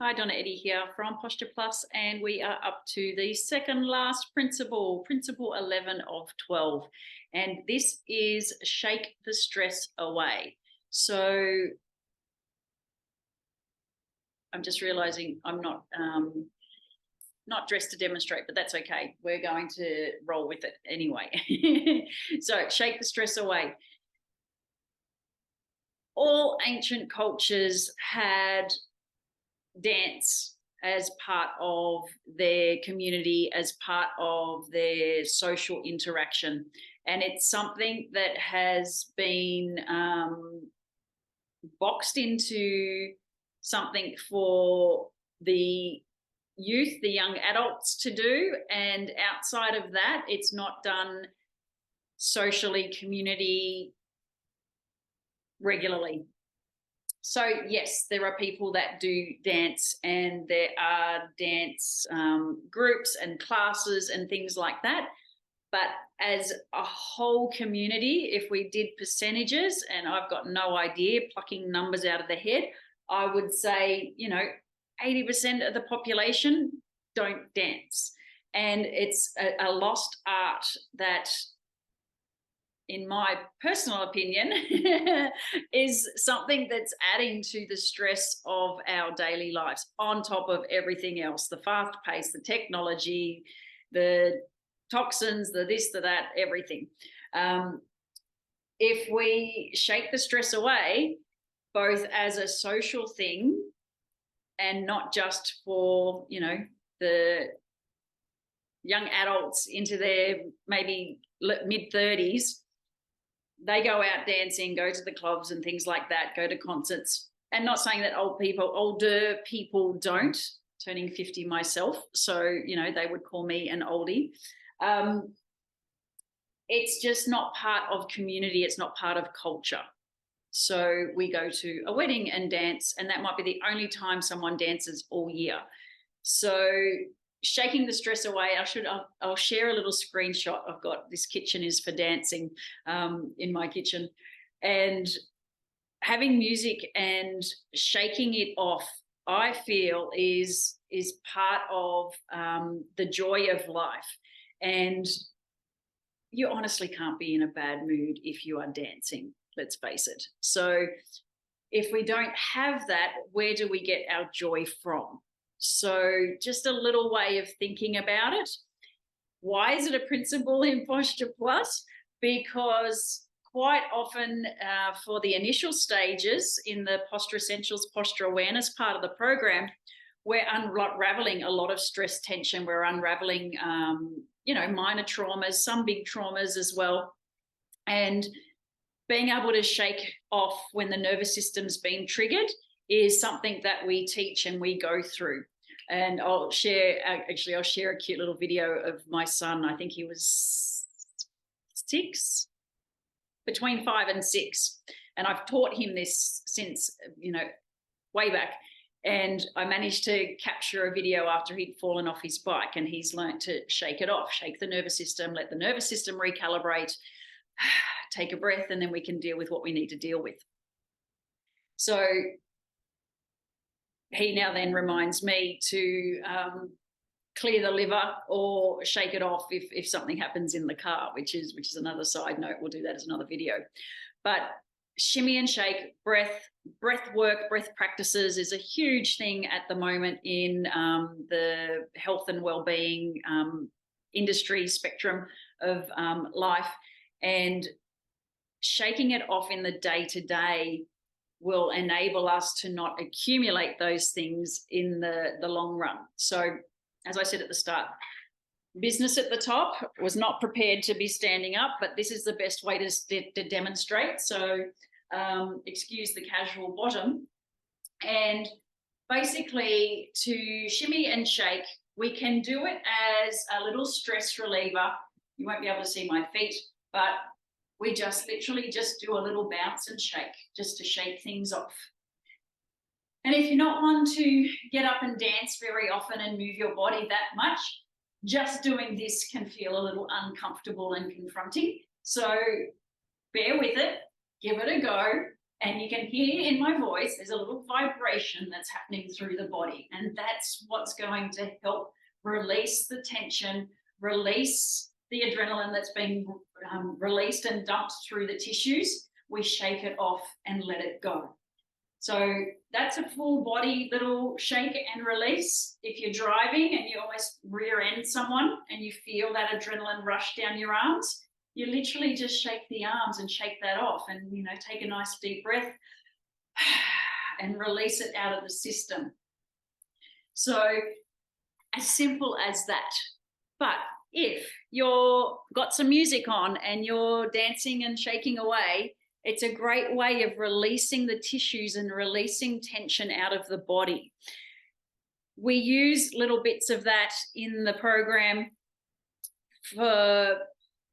Hi, Donna Eddy here from Posture Plus, and we are up to the second last principle, principle 11 of 12. And this is shake the stress away. So I'm just realizing I'm not dressed to demonstrate, but that's okay. We're going to roll with it anyway. So shake the stress away. All ancient cultures had dance as part of their community, as part of their social interaction. And it's something that has been boxed into something for the youth, the young adults to do. And outside of that, it's not done socially, community regularly. So yes, there are people that do dance, and there are dance groups and classes and things like that. But as a whole community, if we did percentages, and I've got no idea, plucking numbers out of the head, I would say, 80% of the population don't dance. And it's a lost art that, in my personal opinion, is something that's adding to the stress of our daily lives on top of everything else, the fast pace, the technology, the toxins, the this, the that, everything. If we shake the stress away, both as a social thing and not just for, the young adults into their maybe mid-30s, they go out dancing, go to the clubs and things like that, go to concerts. And not saying that older people don't, turning 50 myself, so, they would call me an oldie. It's just not part of community. It's not part of culture. So we go to a wedding and dance, and that might be the only time someone dances all year. So shaking the stress away, I'll share a little screenshot. I've got this kitchen is for dancing in my kitchen, and having music and shaking it off, I feel is part of the joy of life. And you honestly can't be in a bad mood if you are dancing, let's face it. So if we don't have that, where do we get our joy from? So just a little way of thinking about it. Why is it a principle in Posture Plus? Because quite often for the initial stages in the Posture Essentials Posture Awareness part of the program, we're unraveling a lot of stress tension. We're unraveling, minor traumas, some big traumas as well. And being able to shake off when the nervous system's been triggered is something that we teach and we go through. And I'll share a cute little video of my son. I think he was 6, between 5 and 6. And I've taught him this since, way back. And I managed to capture a video after he'd fallen off his bike, and he's learned to shake it off, shake the nervous system, let the nervous system recalibrate, take a breath, and then we can deal with what we need to deal with. So he now then reminds me to clear the liver or shake it off if something happens in the car, which is another side note. We'll do that as another video. But shimmy and shake, breath work, breath practices is a huge thing at the moment in the health and well-being industry spectrum of life. And shaking it off in the day-to-day will enable us to not accumulate those things in the long run. So as I said at the start, business at the top was not prepared to be standing up, but this is the best way to demonstrate. So excuse the casual bottom. And basically, to shimmy and shake, we can do it as a little stress reliever. You won't be able to see my feet, but we just literally just do a little bounce and shake, just to shake things off. And if you're not one to get up and dance very often and move your body that much, just doing this can feel a little uncomfortable and confronting. So bear with it, give it a go. And you can hear in my voice, there's a little vibration that's happening through the body. And that's what's going to help release the tension, release the adrenaline that's being released and dumped through the tissues. We shake it off and let it go. So that's a full body little shake and release. If you're driving and you almost rear end someone and you feel that adrenaline rush down your arms, you literally just shake the arms and shake that off, and take a nice deep breath and release it out of the system. So as simple as that. But if you're got some music on and you're dancing and shaking away, it's a great way of releasing the tissues and releasing tension out of the body. We use little bits of that in the program for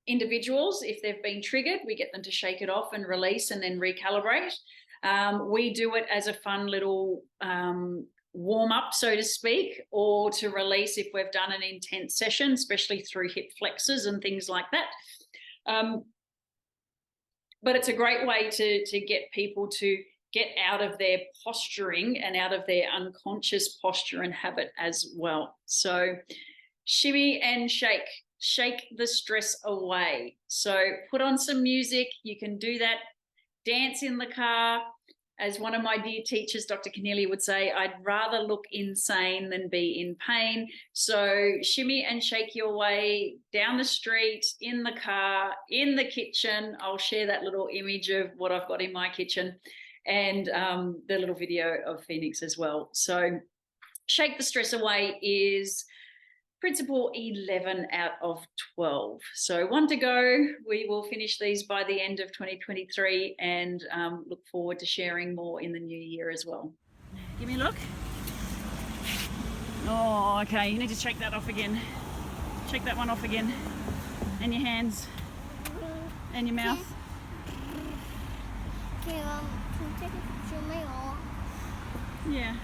individuals. If they've been triggered, we get them to shake it off and release and then recalibrate. We do it as a fun little warm up, so to speak, or to release if we've done an intense session, especially through hip flexors and things like that. But it's a great way to get people to get out of their posturing and out of their unconscious posture and habit as well. So shimmy and shake the stress away. So put on some music. You can do that. Dance in the car. As one of my dear teachers, Dr. Keneally, would say, I'd rather look insane than be in pain. So shimmy and shake your way down the street, in the car, in the kitchen. I'll share that little image of what I've got in my kitchen, and the little video of Phoenix as well. So shake the stress away is principle 11 out of 12. So 1 to go. We will finish these by the end of 2023 and look forward to sharing more in the new year as well. Give me a look. Oh, okay. You need to shake that off again. Shake that one off again. And your hands. And your mouth. Can you take a picture of my arm? Yeah.